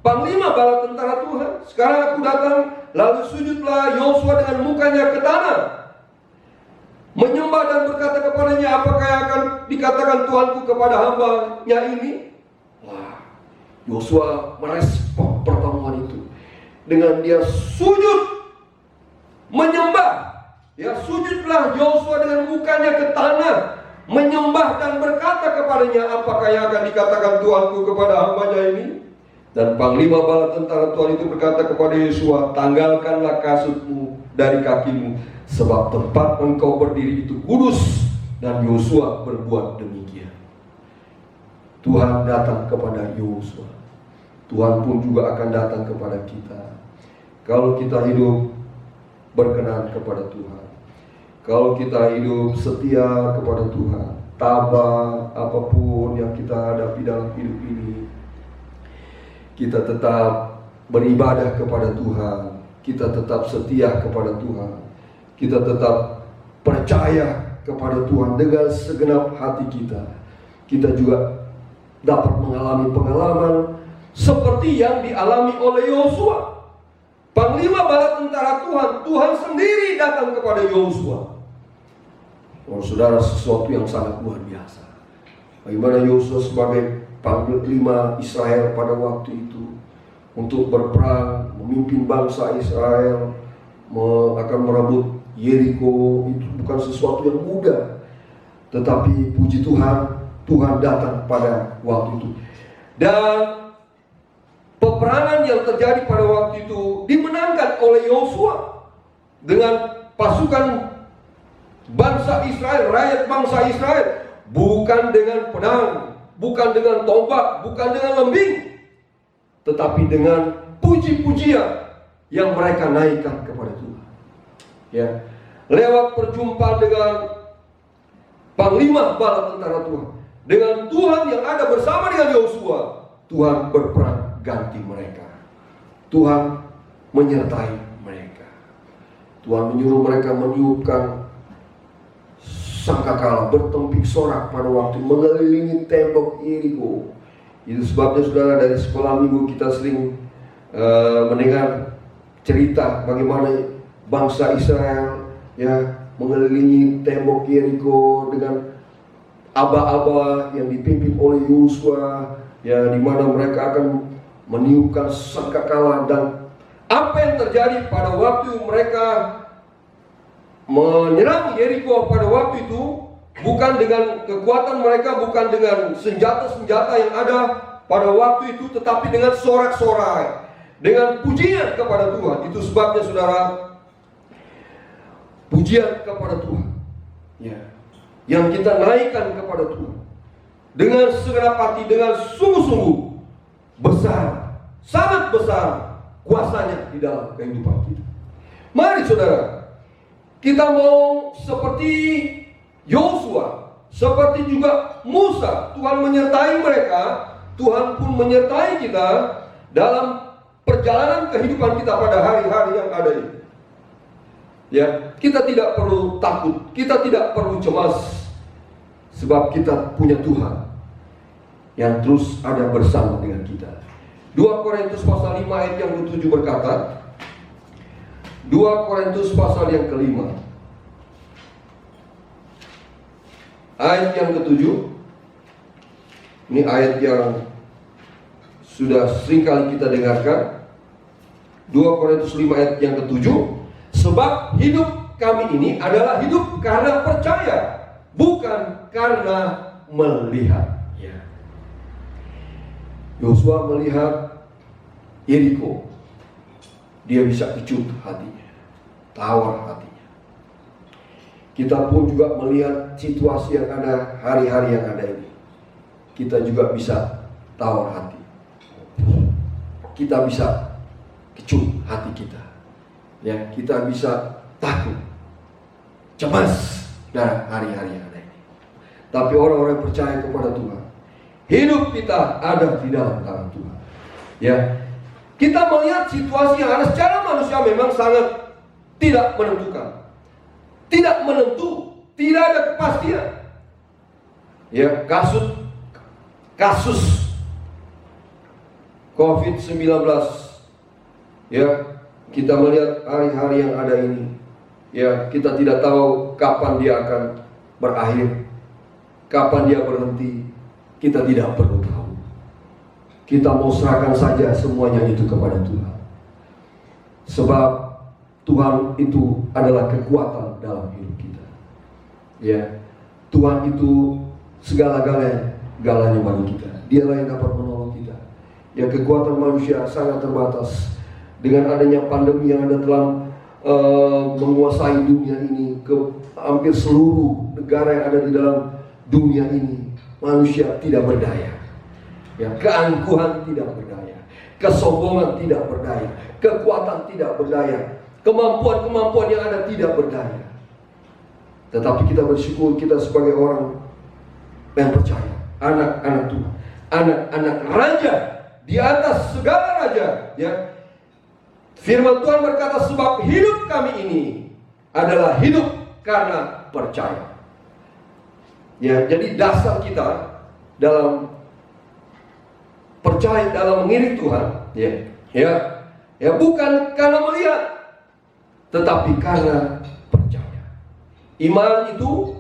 panglima bala tentara Tuhan. Sekarang aku datang, lalu sujudlah Yosua dengan mukanya ke tanah, menyembah dan berkata kepadanya, apakah yang akan dikatakan Tuhanku kepada hamba-Nya ini? Wah, Yosua merespon pertemuan itu dengan dia sujud menyembah. Ya, sujudlah Yosua dengan mukanya ke tanah, menyembah dan berkata kepadanya, apakah yang akan dikatakan Tuhanku kepada hamba-Nya ini? Dan panglima bala tentara Tuhan itu berkata kepada Yosua, tanggalkanlah kasutmu dari kakimu, sebab tempat engkau berdiri itu kudus. Dan Yosua berbuat demikian. Tuhan datang kepada Yosua, Tuhan pun juga akan datang kepada kita. Kalau kita hidup berkenan kepada Tuhan, kalau kita hidup setia kepada Tuhan, tabah apapun yang kita hadapi dalam hidup ini, kita tetap beribadah kepada Tuhan, kita tetap setia kepada Tuhan, kita tetap percaya kepada Tuhan dengan segenap hati kita, kita juga dapat mengalami pengalaman seperti yang dialami oleh Yosua. Panglima bala tentara Tuhan, Tuhan sendiri datang kepada Yosua. Oh saudara, sesuatu yang sangat luar biasa. Bagaimana Yosua sebagai panglima Israel pada waktu itu untuk berperang, memimpin bangsa Israel, akan merebut Yeriko, itu bukan sesuatu yang mudah. Tetapi puji Tuhan, Tuhan datang pada waktu itu. Dan peperangan yang terjadi pada waktu itu dimenangkan oleh Yosua dengan pasukan bangsa Israel, rakyat bangsa Israel, bukan dengan pedang, bukan dengan tombak, bukan dengan lembing, tetapi dengan puji-pujian yang mereka naikkan kepada Tuhan. Ya, lewat perjumpaan dengan panglima bala tentara Tuhan, dengan Tuhan yang ada bersama dengan Yosua, Tuhan berperang ganti mereka. Tuhan menyertai mereka. Tuhan menyuruh mereka meniupkan sangkakala, bertempik sorak pada waktu mengelilingi tembok Yeriko. Itu sebabnya saudara, dari sekolah minggu kita sering mendengar cerita bagaimana bangsa Israel ya mengelilingi tembok Yeriko dengan aba-aba yang dipimpin oleh Yosua, ya, di mana mereka akan meniupkan sangkakala. Dan apa yang terjadi pada waktu mereka menyerang Yeriko pada waktu itu, bukan dengan kekuatan mereka, bukan dengan senjata-senjata yang ada pada waktu itu, tetapi dengan sorak-sorai, dengan pujian kepada Tuhan. Itu sebabnya saudara, pujian kepada Tuhan, ya, yang kita naikkan kepada Tuhan dengan segenap hati, dengan sungguh-sungguh besar, sangat besar kuasanya di dalam kehidupan kita. Mari saudara, kita mau seperti Yosua, seperti juga Musa. Tuhan menyertai mereka, Tuhan pun menyertai kita dalam perjalanan kehidupan kita pada hari-hari yang ada ini. Ya, kita tidak perlu takut, kita tidak perlu cemas, sebab kita punya Tuhan yang terus ada bersama dengan kita. 2 Korintus pasal 5 ayat yang ke-7 berkata, 2 Korintus pasal yang ke-5 ayat yang ke-7. Ini ayat yang sudah sering kali kita dengarkan. 2 Korintus 5 ayat yang ke-7. Sebab hidup kami ini adalah hidup karena percaya, bukan karena melihat. Ya. Yosua melihat Yeriko, dia bisa kecut hatinya, tawar hatinya. Kita pun juga melihat situasi yang ada, hari-hari yang ada ini, kita juga bisa tawar hati. Kita bisa kecut hati kita. Ya, kita bisa takut, cemas dalam hari-hari yang ada ini. Tapi orang-orang yang percaya kepada Tuhan, hidup kita ada di dalam tangan Tuhan. Ya, kita melihat situasi yang ada secara manusia memang sangat tidak menentukan, tidak menentu, tidak ada kepastian. Ya, kasus COVID-19, ya, kita melihat hari-hari yang ada ini, ya, kita tidak tahu kapan dia akan berakhir, kapan dia berhenti. Kita tidak perlu tahu. Kita mau serahkan saja semuanya itu kepada Tuhan. Sebab Tuhan itu adalah kekuatan dalam hidup kita. Ya, Tuhan itu segala-galanya bagi kita. Dialah yang dapat menolong kita. Ya, kekuatan manusia sangat terbatas. Dengan adanya pandemi yang ada telah menguasai dunia ini, ke hampir seluruh negara yang ada di dalam dunia ini, manusia tidak berdaya. Ya, keangkuhan tidak berdaya, kesombongan tidak berdaya, kekuatan tidak berdaya, kemampuan-kemampuan yang ada tidak berdaya. Tetapi kita bersyukur, kita sebagai orang yang percaya, anak-anak Tuhan, anak-anak raja di atas segala raja, ya. Firman Tuhan berkata, sebab hidup kami ini adalah hidup karena percaya. Ya, jadi dasar kita dalam percaya, dalam mengiring Tuhan, ya, bukan karena melihat, tetapi karena percaya. Iman itu,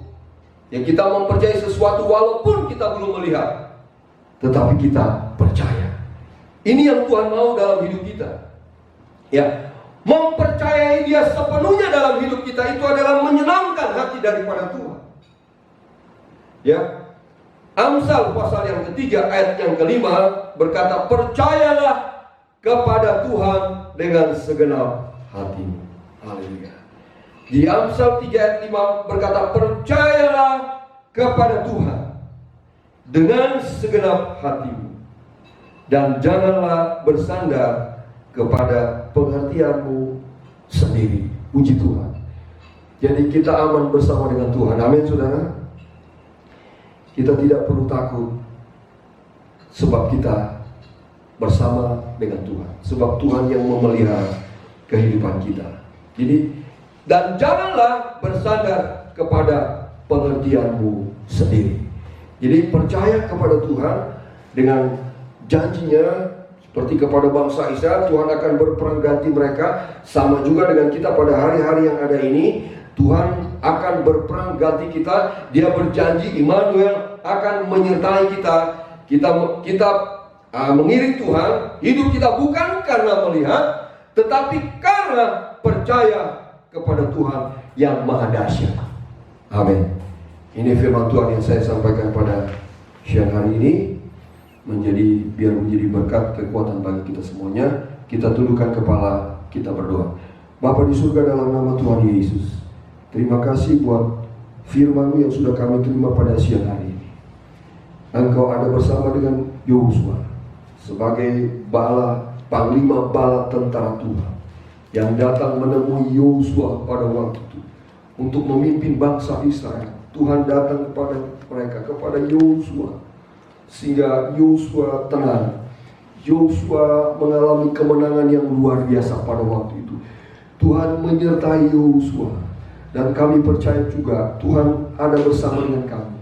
ya, kita mempercayai sesuatu walaupun kita belum melihat, tetapi kita percaya. Ini yang Tuhan mau dalam hidup kita. Ya, mempercayai Dia sepenuhnya dalam hidup kita itu adalah menyenangkan hati daripada Tuhan. Ya, Amsal pasal yang ketiga ayat yang kelima berkata, percayalah kepada Tuhan dengan segenap hatimu. Haleluya. Di Amsal 3 ayat 5 berkata, percayalah kepada Tuhan dengan segenap hatimu, dan janganlah bersandar kepada pengertianmu sendiri. Puji Tuhan. Jadi kita aman bersama dengan Tuhan. Amin, saudara. Kita tidak perlu takut, sebab kita bersama dengan Tuhan. Sebab Tuhan yang memelihara kehidupan kita. Jadi, dan janganlah bersandar kepada pengertianmu sendiri. Jadi percaya kepada Tuhan dengan janjinya, seperti kepada bangsa Israel, Tuhan akan berperang ganti mereka. Sama juga dengan kita pada hari-hari yang ada ini, Tuhan akan berperang ganti kita. Dia berjanji, Immanuel akan menyertai kita. Kita mengiring Tuhan. Hidup kita bukan karena melihat, tetapi karena percaya kepada Tuhan yang maha dahsyat. Amin. Ini firman Tuhan yang saya sampaikan pada siang hari ini, biar menjadi berkat kekuatan bagi kita semuanya. Kita tundukkan kepala, kita berdoa. Bapa di surga, dalam nama Tuhan Yesus, terima kasih buat firman-Mu yang sudah kami terima pada siang hari ini. Engkau ada bersama dengan Yosua sebagai panglima bala tentara Tuhan yang datang menemui Yosua pada waktu itu untuk memimpin bangsa Israel. Tuhan datang kepada mereka, kepada Yosua, sehingga Yosua tenang. Yosua mengalami kemenangan yang luar biasa pada waktu itu. Tuhan menyertai Yosua, dan kami percaya juga Tuhan ada bersama dengan kami.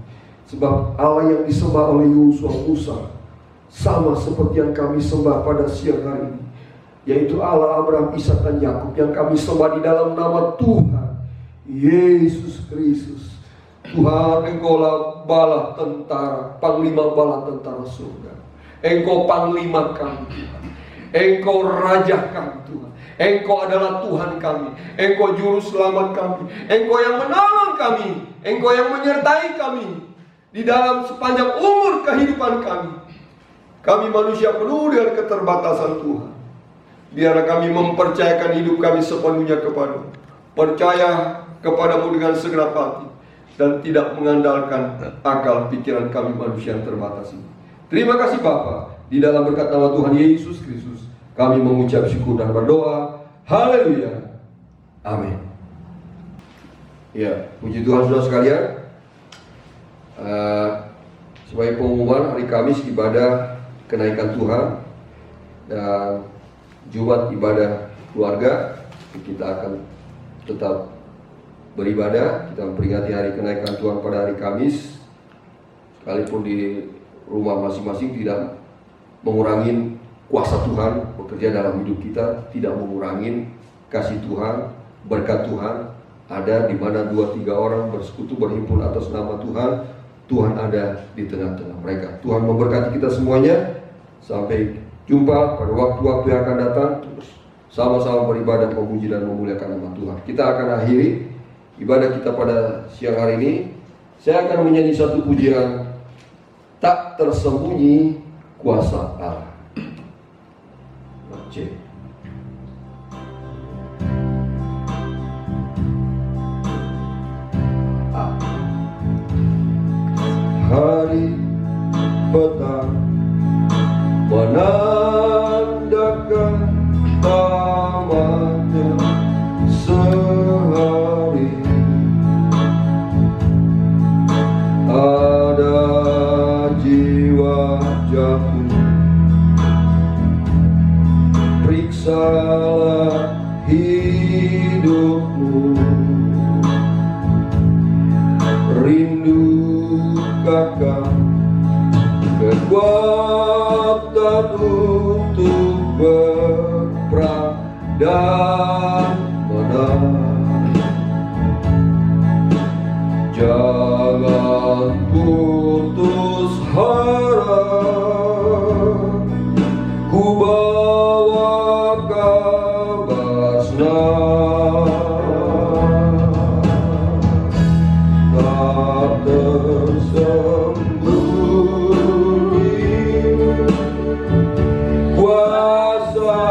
Sebab Allah yang disembah oleh Yosua Musa sama seperti yang kami sembah pada siang hari ini, yaitu Allah Abraham, Ishak, dan Yakub, yang kami sembah di dalam nama Tuhan Yesus Kristus. Tuhan, Engkaulah bala tentara, panglima bala tentara surga. Engkau panglima kami, Tuhan. Engkau raja kami, Tuhan. Engkau adalah Tuhan kami. Engkau juru selamat kami. Engkau yang menolong kami. Engkau yang menyertai kami di dalam sepanjang umur kehidupan kami. Kami manusia penuh dengan keterbatasan Tuhan. Biarlah kami mempercayakan hidup kami sepenuhnya kepadamu. Percaya kepadamu dengan segenap hati, dan tidak mengandalkan akal pikiran kami manusia yang terbatas ini. Terima kasih Bapa. Di dalam berkat nama Tuhan Yesus Kristus, kami mengucap syukur dan berdoa. Haleluya. Amin. Ya, puji Tuhan saudara sekalian. Sebagai pengumuman, hari Kamis ibadah kenaikan Tuhan, dan Jumat ibadah keluarga. Kita akan tetap beribadah. Kita memperingati hari kenaikan Tuhan pada hari Kamis, sekalipun di rumah masing-masing, tidak mengurangi kuasa Tuhan bekerja dalam hidup kita, tidak mengurangi kasih Tuhan, berkat Tuhan ada di mana 2-3 orang bersekutu berhimpun atas nama Tuhan. Tuhan ada di tengah-tengah mereka. Tuhan memberkati kita semuanya. Sampai jumpa pada waktu-waktu yang akan datang. Terus sama-sama beribadah, memuji dan memuliakan nama Tuhan. Kita akan akhiri ibadah kita pada siang hari ini. Saya akan menyanyi satu pujian, tak tersembunyi kuasa Allah. C. A. Hari petang menandakan tamatnya sehari. Ada jiwa jatuh, periksalah hidupmu. Rindukah kekuatan untuk berperang dan menang? Jangan putus harap, ku bawa kabar senang. Tak tersembunyi kuasa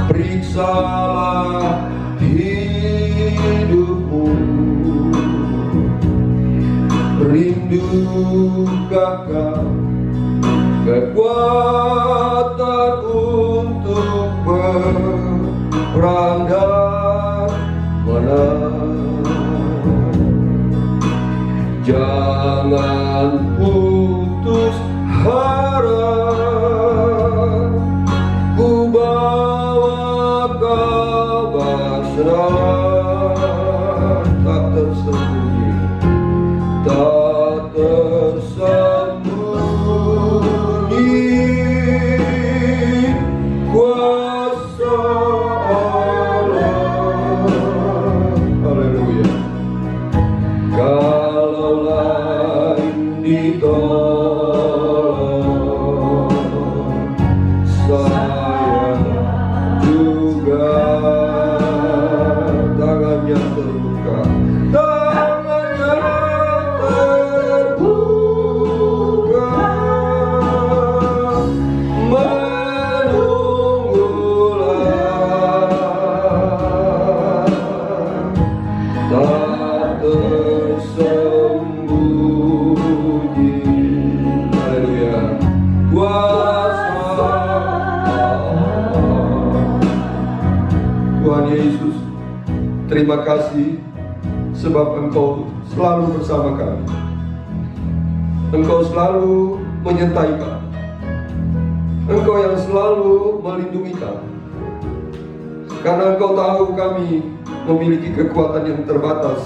Periksalah hidupmu, rindukah kau kekuatan untuk berperang dan menang? Jangan putus harap, ku bawa kabar senang, tak tersembunyi, tak tersembunyi, kuasa Allah. Haleluya. Kalau lain ditolong, saya juga tangannya terbuka, tangannya terbuka, menunggulah, tak tersembunyi. Haleluya. Kuasa Tuhan Yesus, terima kasih sebab Engkau selalu bersama kami. Engkau selalu menyertai kami. Engkau yang selalu melindungi kami. Karena Engkau tahu kami memiliki kekuatan yang terbatas,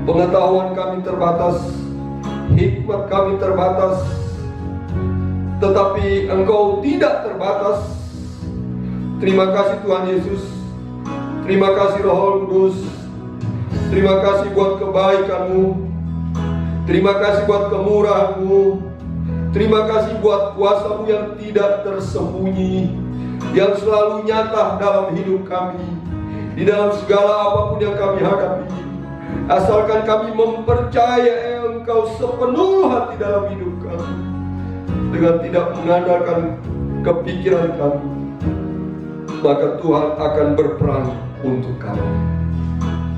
pengetahuan kami terbatas, hikmat kami terbatas, tetapi Engkau tidak terbatas. Terima kasih Tuhan Yesus. Terima kasih Roh Kudus. Terima kasih buat kebaikan-Mu. Terima kasih buat kemurahan-Mu. Terima kasih buat kuasa-Mu yang tidak tersembunyi, yang selalu nyata dalam hidup kami, di dalam segala apapun yang kami hadapi. Asalkan kami mempercayai Engkau sepenuh hati dalam hidup kami, dengan tidak mengandalkan kepikiran kami, maka Tuhan akan berperang untuk kami,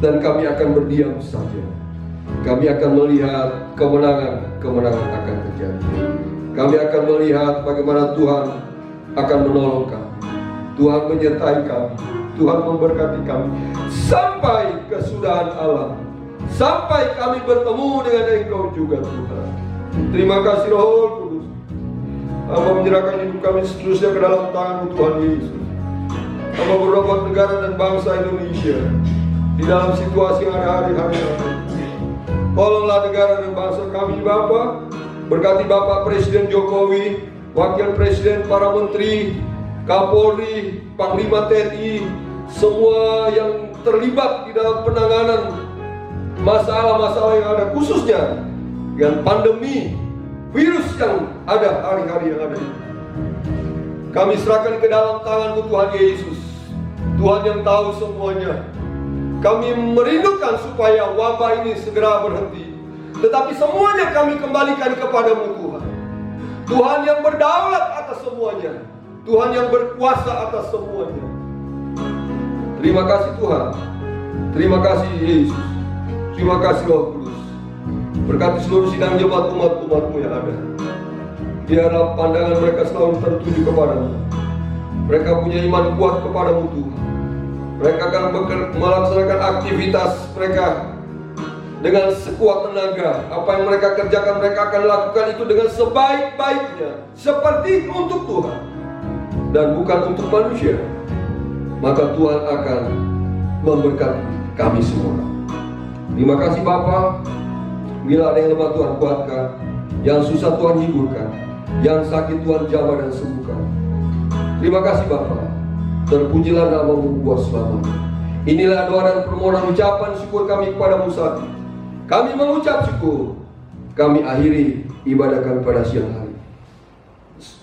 dan kami akan berdiam saja. Kami akan melihat kemenangan akan terjadi. Kami akan melihat bagaimana Tuhan akan menolong kami, Tuhan menyertai kami, Tuhan memberkati kami sampai kesudahan alam, sampai kami bertemu dengan Engkau juga Tuhan. Terima kasih Roh Kudus. Hamba menyerahkan hidup kami seterusnya ke dalam tangan-Mu Tuhan Yesus. Hamba berdoa buat negara dan bangsa Indonesia di dalam situasi yang ada hari-hari ini. Tolonglah negara dan bangsa kami Bapa. Berkati Bapak Presiden Jokowi, Wakil Presiden, para Menteri, Kapolri, Panglima TNI, semua yang terlibat di dalam penanganan masalah-masalah yang ada, khususnya dengan pandemi virus yang ada hari-hari yang ada ini. Kami serahkan ke dalam tangan-Mu Tuhan Yesus, Tuhan yang tahu semuanya. Kami merindukan supaya wabah ini segera berhenti, tetapi semuanya kami kembalikan kepada-Mu Tuhan. Tuhan yang berdaulat atas semuanya, Tuhan yang berkuasa atas semuanya. Terima kasih Tuhan. Terima kasih Yesus. Terima kasih Roh Kudus. Berkati seluruh sidang jemaat umat-umat-Mu yang ada. Biarlah pandangan mereka selalu tertuju kepada-Mu. Mereka punya iman kuat kepada-Mu Tuhan. Mereka akan melaksanakan aktivitas mereka dengan sekuat tenaga. Apa yang mereka kerjakan, mereka akan lakukan itu dengan sebaik-baiknya, seperti untuk Tuhan dan bukan untuk manusia. Maka Tuhan akan memberkati kami semua. Terima kasih Bapa. Bila ada yang lemah Tuhan kuatkan, yang susah Tuhan hiburkan, yang sakit Tuhan jamah dan sembuhkan. Terima kasih Bapa. Terpujilah nama-Mu buat selamanya. Inilah doa dan permohonan ucapan syukur kami kepadamu saat ini. Kami mengucap syukur. Kami akhiri ibadah kami pada siang hari.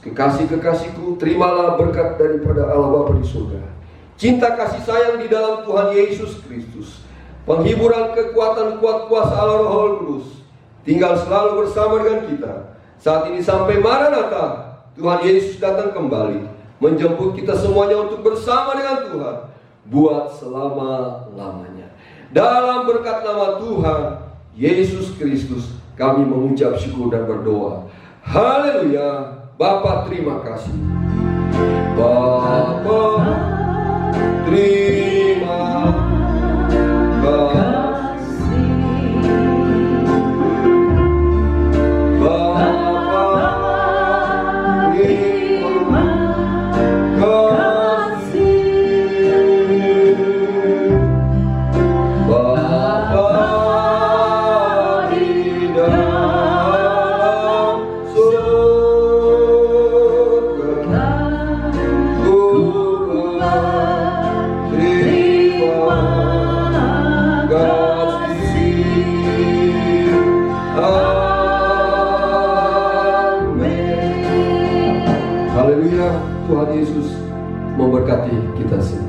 Kekasih-kekasihku, terimalah berkat daripada Allah Bapa di surga, cinta kasih sayang di dalam Tuhan Yesus Kristus, penghiburan kekuatan kuat kuasa Allah Roh Kudus tinggal selalu bersama dengan kita saat ini sampai Maranatha. Tuhan Yesus datang kembali menjemput kita semuanya untuk bersama dengan Tuhan buat selama-lamanya. Dalam berkat nama Tuhan Yesus Kristus kami mengucap syukur dan berdoa. Haleluya. Bapa terima kasih. Bapa terima kasih. Bapa terima kasih. Bapa di dalam surga, terima kasih. Amin. Haleluya. Tuhan Yesus memberkati kita semua.